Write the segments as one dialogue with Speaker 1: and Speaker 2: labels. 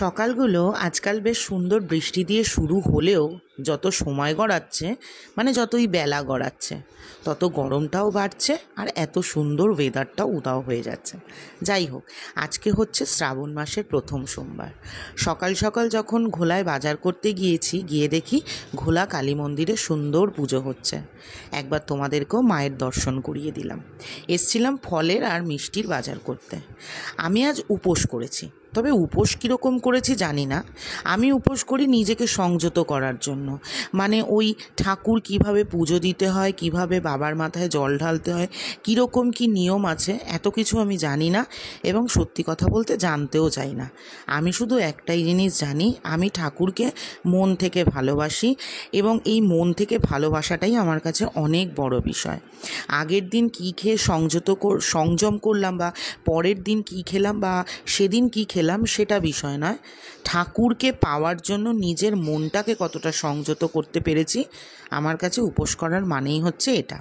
Speaker 1: সকালগুলো আজকাল বেশ সুন্দর বৃষ্টি দিয়ে শুরু হলেও যত সময় গড়াচ্ছে মানে যতই বেলা গড়াচ্ছে তত গরমটাও বাড়ছে আর এত সুন্দর ওয়েদারটাও উধাও হয়ে যাচ্ছে। যাই হোক, আজকে হচ্ছে শ্রাবণ মাসের প্রথম সোমবার। সকাল সকাল যখন ঘোলায় বাজার করতে গিয়েছি, গিয়ে দেখি ঘোলা কালী মন্দিরে সুন্দর পুজো হচ্ছে। একবার তোমাদেরকেও মায়ের দর্শন করিয়ে দিলাম। এসছিলাম ফলের আর মিষ্টির বাজার করতে। আমি আজ উপোস করেছি, তবে উপোস কীরকম করেছি জানি না। আমি উপোস করি নিজেকে সংযত করার জন্য, মানে ওই ঠাকুর কিভাবে পুজো দিতে হয়, কিভাবে বাবার মাথায় জল ঢালতে হয়, কীরকম কী নিয়ম আছে, এত কিছু আমি জানি না এবং সত্যি কথা বলতে জানতেও চাই না। আমি শুধু একটাই জিনিস জানি, আমি ঠাকুরকে মন থেকে ভালোবাসি এবং এই মন থেকে ভালোবাসাটাই আমার কাছে অনেক বড় বিষয়। আগের দিন কী খেয়ে সংযম করলাম বা পরের দিন কী খেলাম বা সেদিন কী খেলাম সেটা বিষয় নয়, ঠাকুরকে পাওয়ার জন্য নিজের মনটাকে কতটা সংযত করতে পেরেছি, আমার কাছে উপোস করার মানেই হচ্ছে এটা।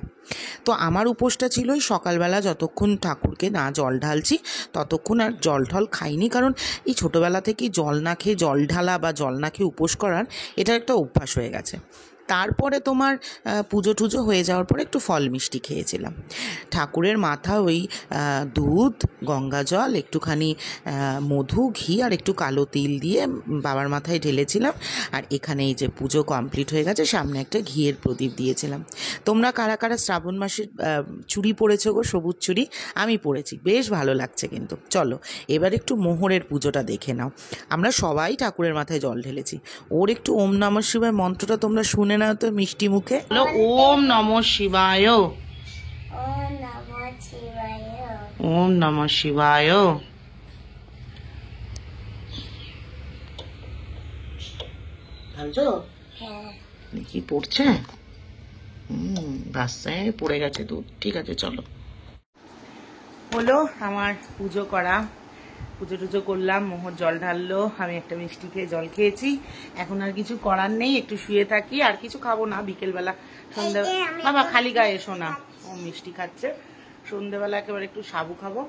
Speaker 1: তো আমার উপোসটা ছিল ওই সকালবেলা যতক্ষণ ঠাকুরকে না জল ঢালছি ততক্ষণ আর জল ঢল খাইনি, কারণ এই ছোটোবেলা থেকেই জল না খেয়ে জল ঢালা বা জল না খেয়ে উপোস করার এটা একটা অভ্যাস হয়ে গেছে। তারপরে তোমার পুজো টুজো হয়ে যাওয়ার পরে একটু ফল মিষ্টি খেয়েছিলাম। ঠাকুরের মাথা ওই দুধ, গঙ্গা জল, একটুখানি মধু, ঘি আর একটু কালো তিল দিয়ে বাবার মাথায় ঢেলেছিলাম। আর এখানে এই যে পুজো কমপ্লিট হয়ে গেছে, সামনে একটা ঘিয়ের প্রদীপ দিয়েছিলাম। তোমরা কারা কারা শ্রাবণ মাসের চুড়ি পরেছো গো? সবুজ চুড়ি আমি পরেছি, বেশ ভালো লাগছে। কিন্তু চলো এবার একটু মোহরের পুজোটা দেখে নাও। আমরা সবাই ঠাকুরের মাথায় জল ঢেলেছি। ওর একটু ওম নমঃ শিবায় মন্ত্রটা তোমরা শুনে নাও তো মিষ্টি মুখে। ওম নমঃ শিবায়, ওম নমঃ শিবায়। কি পড়ছে? রাস্তায় পড়ে গেছে দুধ। ঠিক আছে, চলো। হলো আমার পুজো করা, পুজো টুজো করলাম, মোহর জল ঢাললো, আমি একটা মিষ্টি খেয়ে জল খেয়েছি। এখন আর কিছু করার নেই, একটু শুয়ে থাকি, আর কিছু খাবো না। বিকেলবেলা সন্ধ্যা বাবা খালি গায়ে এসো না, ও মিষ্টি খাচ্ছে। সন্ধ্যেবেলা একেবারে একটু সাবু খাবো।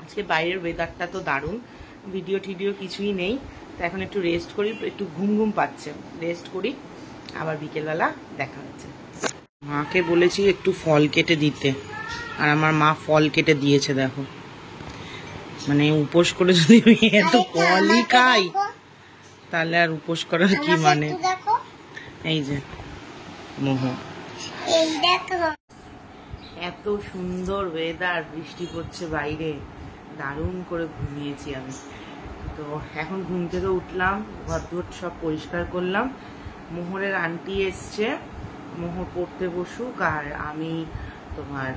Speaker 1: আজকে বাইরের ওয়েদারটা তো দারুণ, ভিডিও টিডিও কিছুই নেই, তো এখন একটু রেস্ট করি, একটু ঘুম ঘুম পাচ্ছে, রেস্ট করি, আবার বিকেলবেলা দেখা হচ্ছে। মাকে বলেছি একটু ফল কেটে দিতে, আর আমার মা ফল কেটে দিয়েছে। দেখো, মানে উপোস করে যদি আমি এত ফলই খাই তাহলে আর উপোস করার কি মানে। এই যে মোহর, এত সুন্দর ওয়েদার, বৃষ্টি পড়ছে বাইরে, দারুণ করে ঘুমিয়েছি আমি। তো এখন ঘুম থেকে উঠলাম, ঘর দুয়ার সব পরিষ্কার করলাম। মোহরের আন্টি এসছে, মোহর পড়তে বসুক, আর আমি তোমার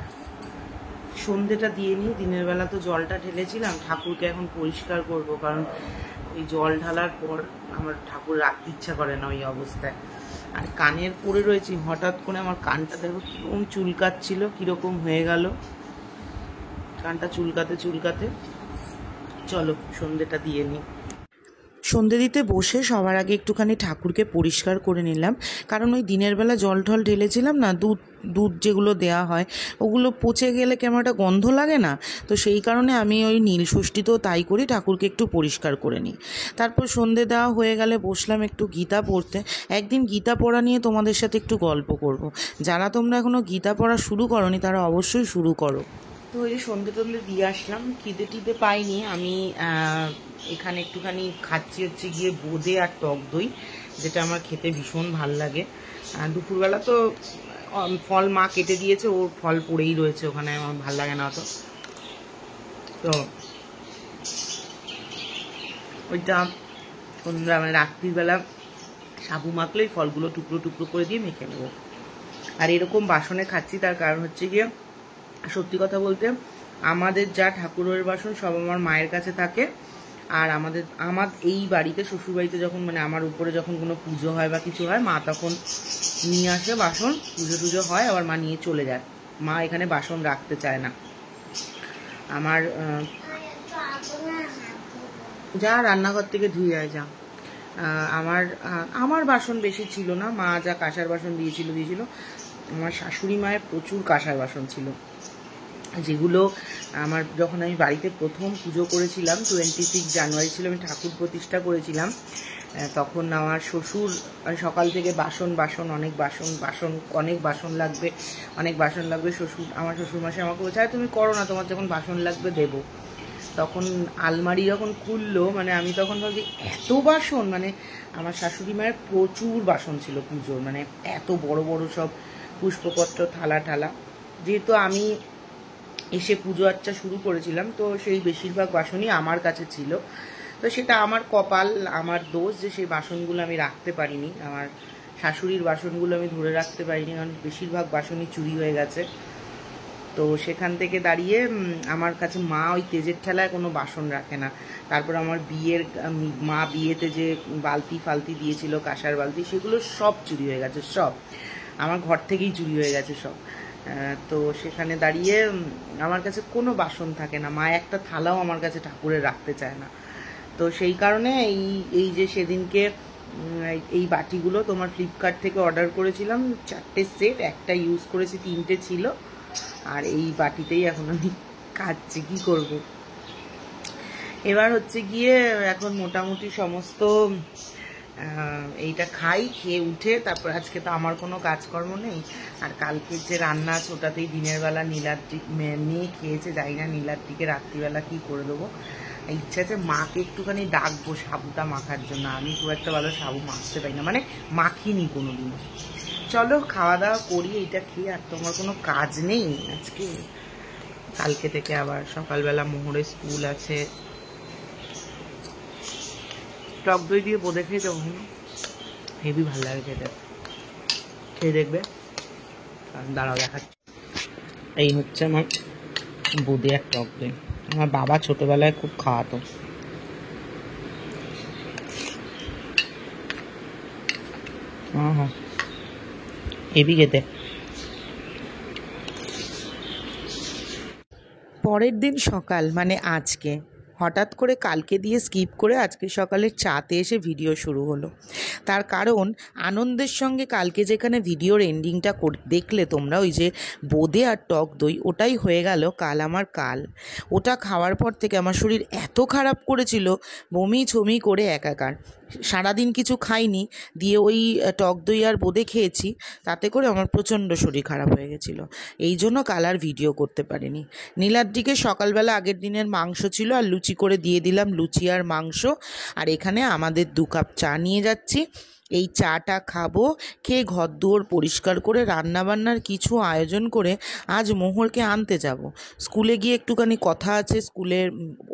Speaker 1: সন্ধ্যেটা দিয়ে নিই। দিনের বেলা তো জলটা ঢেলেছিলাম, ঠাকুরকে এখন পরিষ্কার করব, কারণ ওই জল ঢালার পর আমার ঠাকুর রাখতে ইচ্ছা করে না ওই অবস্থায়। আর কানের পরে রয়েছি, হঠাৎ করে আমার কানটা দেখো কিরকম চুলকাচ্ছিল, কিরকম হয়ে গেল কানটা চুলকাতে চুলকাতে। চলো সন্ধ্যেটা দিয়ে নিই। সন্ধ্যে দিতে বসে সবার আগে একটুখানি ঠাকুরকে পরিষ্কার করে নিলাম, কারণ ওই দিনের বেলা জল ঢল ঢেলেছিলাম না, দুধ যেগুলো দেওয়া হয় ওগুলো পচে গেলে কেমন একটা গন্ধ লাগে না, তো সেই কারণে আমি ওই নীল ষষ্ঠীতেও তাই করি, ঠাকুরকে একটু পরিষ্কার করে নিই। তারপর সন্ধ্যে দেওয়া হয়ে গেলে বসলাম একটু গীতা পড়তে। একদিন গীতা পড়া নিয়ে তোমাদের সাথে একটু গল্প করব। যারা তোমরা এখনও গীতা পড়া শুরু করোনি তারা অবশ্যই শুরু করো। তো ওই যে সন্ধ্যে টন্ধে দিয়ে আসলাম, খিদে টিদে পাইনি আমি। এখানে একটুখানি খাচ্ছি হচ্ছে গিয়ে বোঁদে আর টক দই, যেটা আমার খেতে ভীষণ ভাল লাগে। দুপুরবেলা তো ফল মা কেটে দিয়েছে, ওর ফল পড়েই রয়েছে ওখানে, আমার ভাল লাগে না অত। তো ওইটা সন্ধ্যা মানে রাত্রিবেলা সাবু মাখলে ওই ফলগুলো টুকরো টুকরো করে দিয়ে মেখে নেবো। আর এরকম বাসনে খাচ্ছি, তার কারণ হচ্ছে গিয়ে সত্যি কথা বলতে আমাদের যা ঠাকুরের বাসন সব আমার মায়ের কাছে থাকে। আর আমার এই বাড়িতে শ্বশুরবাড়িতে যখন মানে আমার উপরে যখন কোনো পুজো হয় বা কিছু হয়, মা তখন নিয়ে আসে বাসন, পুজো টুজো হয় আবার মা নিয়ে চলে যায়। মা এখানে বাসন রাখতে চায় না। আমার যা রান্নাঘর থেকে ধুয়ে যায় যা। আমার বাসন বেশি ছিল না, মা যা কাঁসার বাসন দিয়েছিল। আমার শাশুড়ি মায়ের প্রচুর কাঁসার বাসন ছিল, যেগুলো আমার যখন আমি বাড়িতে প্রথম পুজো করেছিলাম 26 জানুয়ারি ছিল, আমি ঠাকুর প্রতিষ্ঠা করেছিলাম, তখন আমার শ্বশুর সকাল থেকে অনেক বাসন লাগবে আমার শ্বশুরমশাই আমাকে বলছে, তুমি করো না, তোমার যখন বাসন লাগবে দেবো। তখন আলমারি যখন খুললো, মানে আমি তখন ভাবছি এত বাসন, মানে আমার শাশুড়ি মায়ের প্রচুর বাসন ছিল পুজোর, মানে এত বড় বড় সব পুষ্পপত্র থালা ঠালা। যেহেতু আমি এসে পুজো আর্চা শুরু করেছিলাম, তো সেই বেশিরভাগ বাসনই আমার কাছে ছিল। তো সেটা আমার কপাল, আমার দোষ যে সেই বাসনগুলো আমি রাখতে পারিনি, আমার শাশুড়ির বাসনগুলো আমি ধরে রাখতে পারিনি, কারণ বেশিরভাগ বাসনই চুরি হয়ে গেছে। তো সেখান থেকে দাঁড়িয়ে আমার কাছে মা ওই তেজের ঠেলায় কোনো বাসন রাখে না। তারপর আমার মা বিয়েতে যে বালতি ফালতি দিয়েছিল, কাঁসার বালতি, সেগুলো সব চুরি হয়ে গেছে, সব আমার ঘর থেকেই চুরি হয়ে গেছে সব। তো সেখানে দাঁড়িয়ে আমার কাছে কোনো বাসন থাকে না, মা একটা থালাও আমার কাছে ঠাকুরের রাখতে চায় না। তো সেই কারণে এই যে সেদিনকে এই বাটিগুলো তোমার ফ্লিপকার্ট থেকে অর্ডার করেছিলাম, 4টে সেট, একটা ইউজ করেছি, 3টে ছিল, আর এই বাটিতেই এখন আমি খাচ্ছি, কি করব। এবার হচ্ছে গিয়ে এখন মোটামুটি সমস্ত এইটা খেয়ে উঠে তারপর আজকে তো আমার কোনো কাজকর্ম নেই, আর কালকের যে রান্না আছে ওটাতেই দিনের বেলা নীলাদ্রি মেয়ে খেয়েছে, যাই না নীলাদ্রিকে রাত্রিবেলা কি করে দেবো। ইচ্ছা আছে মাকে একটুখানি ডাকবো সাবুটা মাখার জন্য, আমি খুব একটা ভালো সাবু মাখতে পারি না, মানে মাখিনি কোনোদিন। চলো খাওয়া দাওয়া করি, এইটা খেয়ে। আর তোমার কোনো কাজ নেই আজকে? কালকে থেকে আবার সকালবেলা মোহরের স্কুল আছে। টক দই দিয়ে বোঁদে খেয়ে যাবো, হেভি ভালো লাগে খেতে, খেয়ে দেখবে। দাঁড়াও দেখাচ্ছি, এই হচ্ছে আমার বোঁদে আর টক দই। আমার বাবা ছোটবেলায় খুব খাওয়াতো। হ্যাঁ, হেভি খেতে। পরের দিন সকাল, মানে আজকে হঠাৎ করে কালকে দিয়ে স্কিপ করে আজকে সকালে চাতে এসে ভিডিও শুরু হলো। তার কারণ আনন্দের সঙ্গে কালকে যেখানে ভিডিওর এন্ডিংটা দেখলে তোমরা, ওই যে বোঁদে আর টক দই, ওটাই হয়ে গেল কাল। ওটা খাওয়ার পর থেকে আমার শরীর এত খারাপ করেছিল, বমি ছমি করে একাকার। সারাদিন কিছু খাইনি, দিয়ে ওই টক দই আর বোঁদে খেয়েছি, তাতে করে আমার প্রচণ্ড শরীর খারাপ হয়ে গেছিলো। এই জন্য কাল আর ভিডিও করতে পারিনি। নীলাদ্রিকে সকালবেলা আগের দিনের মাংস ছিল, আর লুচি করে দিয়ে দিলাম, লুচি আর মাংস। আর এখানে আমাদের 2 কাপ চা নিয়ে যাচ্ছি। এই চাটা খাবো, খেয়ে ঘর দুয়ার পরিষ্কার করে রান্নাবান্নার কিছু আয়োজন করে আজ মোহরকে আনতে যাব। স্কুলে গিয়ে একটুখানি কথা আছে স্কুলের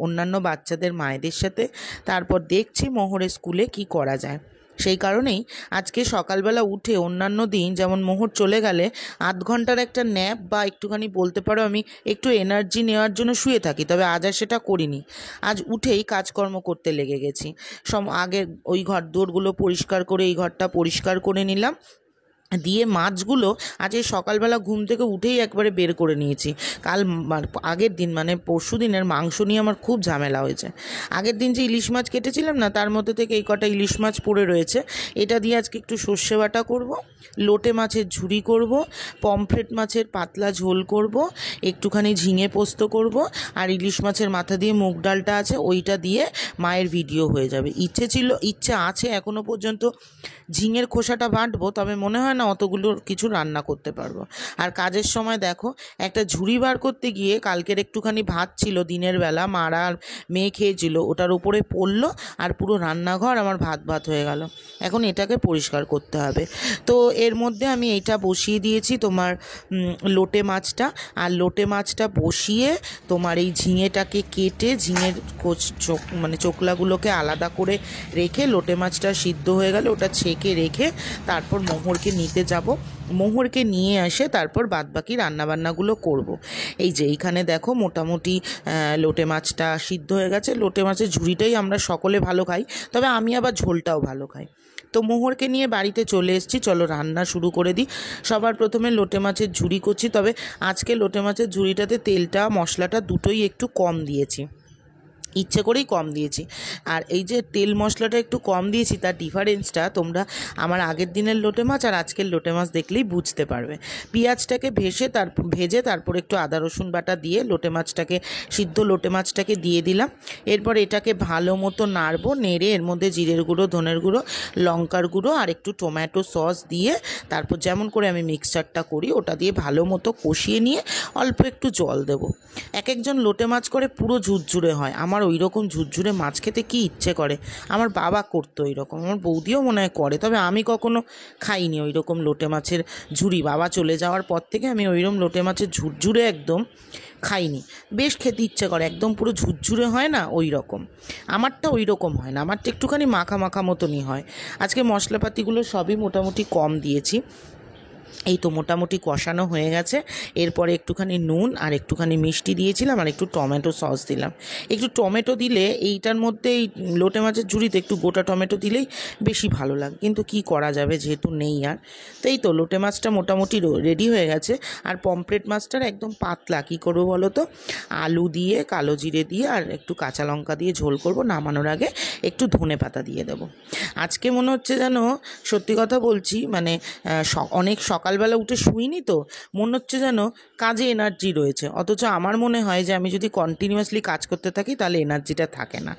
Speaker 1: অন্যান্য বাচ্চাদের মায়েদের সাথে, তারপর দেখছি মোহরের স্কুলে কি করা যায়। সেই কারণেই আজকে সকালবেলা উঠে, অন্যান্য দিন যেমন মোহর চলে গেলে 8 ঘন্টার একটা ন্যাপ বা একটুখানি বলতে পারো আমি একটু এনার্জি নেওয়ার জন্য শুয়ে থাকি, তবে আজ আর সেটা করিনি। আজ উঠেই কাজকর্ম করতে লেগে গেছি। আগে ওই ঘর দোরগুলো পরিষ্কার করে এই ঘরটা পরিষ্কার করে নিলাম, দিয়ে মাছগুলো আজ এই সকালবেলা ঘুম থেকে উঠেই একবারে বের করে নিয়েছি। আগের দিন মানে পরশু দিনের মাংস নিয়ে আমার খুব ঝামেলা হয়েছে। আগের দিন যে ইলিশ মাছ কেটেছিলাম না, তার মধ্যে থেকে এই কটা ইলিশ মাছ পড়ে রয়েছে। এটা দিয়ে আজকে একটু সর্ষে বাটা করব, লোটে মাছের ঝুরি করব, পমফ্রেট মাছের পাতলা ঝোল করব, একটুখানি ঝিঙে পোস্ত করব, আর ইলিশ মাছের মাথা দিয়ে মুগ ডালটা আছে, ওইটা দিয়ে মায়ের ভিডিও হয়ে যাবে। ইচ্ছে আছে এখনও পর্যন্ত ঝিঙের খোসাটা বাঁটবো, তবে মনে হয় না অতগুলো কিছু রান্না করতে পারবো। আর কাজের সময় দেখো, একটা ঝুড়ি বার করতে গিয়ে কালকের একটুখানি ভাত ছিল দিনের বেলা, মারা আর মেয়ে খেয়েছিল, ওটার উপরে পড়লো, আর পুরো রান্নাঘর আমার ভাত হয়ে গেল। এখন এটাকে পরিষ্কার করতে হবে। তো এর মধ্যে আমি এইটা বসিয়ে দিয়েছি, তোমার লোটে মাছটা। আর লোটে মাছটা বসিয়ে তোমার এই ঝিঙেটাকে কেটে, ঝিঙের মানে চোকলাগুলোকে আলাদা করে রেখে, লোটে মাছটা সিদ্ধ হয়ে গেলে ওটা ছেঁকে রেখে তারপর মোহরকে নিতে যাব। মোহরকে নিয়ে আসে তারপর বাদবাকি রান্নাবান্নাগুলো করব। এই যে এইখানে দেখো মোটামুটি লোটে মাছটা সিদ্ধ হয়ে গেছে। লোটে মাছের ঝুড়িটাই আমরা সকলে ভালো খাই, তবে আমি আবার ঝোলটাও ভালো খাই। তো মোহরকে নিয়ে বাড়িতে চলে এসেছি, চলো রান্না শুরু করে দিই। সবার প্রথমে লোটে মাছের ঝুড়ি করছি, তবে আজকে লোটে মাছের ঝুড়িটাতে তেলটা মশলাটা দুটোই একটু কম দিয়েছি। ইচ্ছে করেই কম দিয়েছি। আর এই যে তেল মশলাটা একটু কম দিয়েছি, তার ডিফারেন্সটা তোমরা আমার আগের দিনের লোটে মাছ আর আজকের লোটে মাছ দেখলেই বুঝতে পারবে। পেঁয়াজটাকে ভেজে তারপর একটু আদা রসুন বাটা দিয়ে সিদ্ধ লোটে মাছটাকে দিয়ে দিলাম। এরপর এটাকে ভালো মতো নাড়বো, নেড়ে এর মধ্যে জিরের গুঁড়ো, ধনের গুঁড়ো, লঙ্কার গুঁড়ো আর একটু টমেটো সস দিয়ে তারপর যেমন করে আমি মিক্সচারটা করি ওটা দিয়ে ভালো মতো কষিয়ে নিয়ে অল্প একটু জল দেবো। এক একজন লোটে মাছ করে পুরো ঝুরঝুরে হয়, আমার ওই রকম ঝুরঝুরে মাছ খেতে কি ইচ্ছে করে। আমার বাবা করতো ওই রকম, আমার বৌদিও মনে হয় করে, তবে আমি কখনো খাইনি ওই রকম লোটে মাছের ঝুরি। বাবা চলে যাওয়ার পর থেকে আমি ওইরকম লোটে মাছের ঝুরঝুরে একদম খাইনি। বেশ খেতে ইচ্ছে করে, একদম পুরো ঝুরঝুরে হয় না ওই রকম। আমারটা ওই রকম হয় না, আমারটা একটুখানি মাখা মাখা মতনই হয়। আজকে মশলাপাতিগুলো সবই মোটামুটি কম দিয়েছি। এই তো মোটামুটি কষানো হয়ে গেছে। এরপরে একটুখানি নুন আর একটুখানি মিষ্টি দিয়েছিলাম আর একটু টমেটো সস দিলাম। একটু টমেটো দিলে এইটার মধ্যে, এই লোটে মাছের ঝুড়িতে একটু গোটা টমেটো দিলেই বেশি ভালো লাগে, কিন্তু কি করা যাবে যেহেতু নেই আর। তো এই তো লোটে মাছটা মোটামুটি রেডি হয়ে গেছে। আর পমফ্রেট মাছটার একদম পাতলা, কী করবো বলো তো, আলু দিয়ে, কালো জিরে দিয়ে আর একটু কাঁচা লঙ্কা দিয়ে ঝোল করব। নামানোর আগে একটু ধনে পাতা দিয়ে দেবো। আজকে মনে হচ্ছে যেন, সত্যি কথা বলছি, মানে অনেক সকালবেলা উঠে শুইনি তো, মনে হচ্ছে যেন কাজে এনার্জি রয়েছে। অথচ আমার মনে হয় যে আমি যদি কন্টিনিউয়াসলি কাজ করতে থাকি তাহলে এনার্জিটা থাকে না।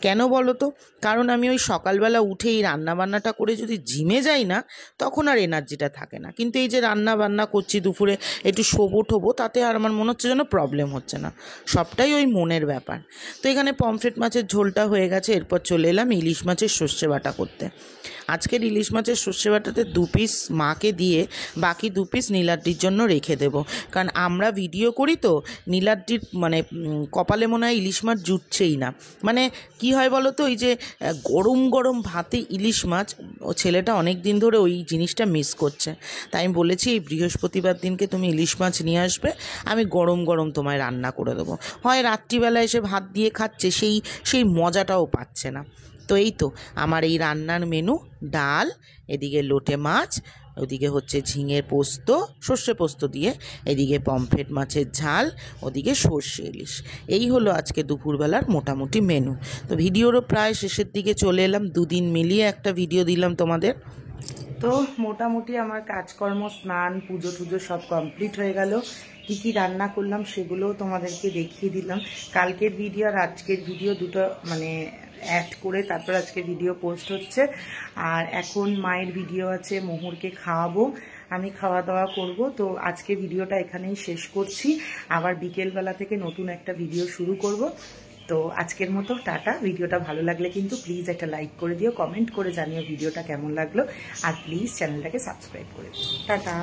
Speaker 1: কেন বলো তো? কারণ আমি ওই সকালবেলা উঠে এই রান্নাবান্নাটা করে যদি জিমে যাই না, তখন আর এনার্জিটা থাকে না। কিন্তু এই যে রান্না বান্না করছি, দুপুরে একটু শোবো ঠোবো, তাতে আর আমার মনে হচ্ছে যেন প্রবলেম হচ্ছে না। সবটাই ওই মনের ব্যাপার। তো এখানে পমফ্রেট মাছের ঝোলটা হয়ে গেছে। এরপর চলে এলাম ইলিশ মাছের সর্ষে বাটা করতে। আজকের ইলিশ মাছের সর্ষে বাটাতে 2 পিস মাকে দিয়ে বাকি 2 পিস নীলাদ্রির জন্য রেখে দেব। কারণ আমরা ভিডিও করি তো, নীলাদ্রির মানে কপালে মনে হয় ইলিশ মাছ জুটছেই না। মানে কি হয় বলো তো, ওই যে গরম গরম ভাতে ইলিশ মাছ, ও ছেলেটা অনেক দিন ধরে ওই জিনিসটা মিস করছে। তাই আমি বলেছি এই বৃহস্পতিবার দিনকে তুমি ইলিশ মাছ নিয়ে আসবে, আমি গরম গরম তোমায় রান্না করে দেবো। হয় রাত্রিবেলা এসে ভাত দিয়ে খাচ্ছে, সেই মজাটাও পাচ্ছে না। তো এই তো আমার এই রান্নার মেনু: ডাল, এদিকে লোটে মাছ, ওদিকে হচ্ছে ঝিঙের পোস্ত, সর্ষে পোস্ত দিয়ে, এদিকে পমফ্রেট মাছের ঝাল, ওদিকে সর্ষে ইলিশ। এই হলো আজকে দুপুরবেলার মোটামুটি মেনু। তো ভিডিওরও প্রায় শেষের দিকে চলে এলাম, 2 দিন মিলিয়ে একটা ভিডিও দিলাম তোমাদের। তো মোটামুটি আমার কাজকর্ম, স্নান, পুজো টুজো সব কমপ্লিট হয়ে গেল। কী কী রান্না করলাম সেগুলোও তোমাদেরকে দেখিয়ে দিলাম। কালকের ভিডিও আর আজকের ভিডিও দুটো মানে অ্যাড করে তারপর আজকে ভিডিও পোস্ট হচ্ছে। আর এখন মায়ের ভিডিও আছে, মোহরকে খাওয়াবো, আমি খাওয়া দাওয়া করব। তো আজকে ভিডিওটা এখানেই শেষ করছি। আবার বিকেলবেলা থেকে নতুন একটা ভিডিও শুরু করব। তো আজকের মতো টাটা। ভিডিওটা ভালো লাগলে কিন্তু প্লিজ একটা লাইক করে দিও, কমেন্ট করে জানিও ভিডিওটা কেমন লাগলো, আর প্লিজ চ্যানেলটাকে সাবস্ক্রাইব করে দিও। টাটা।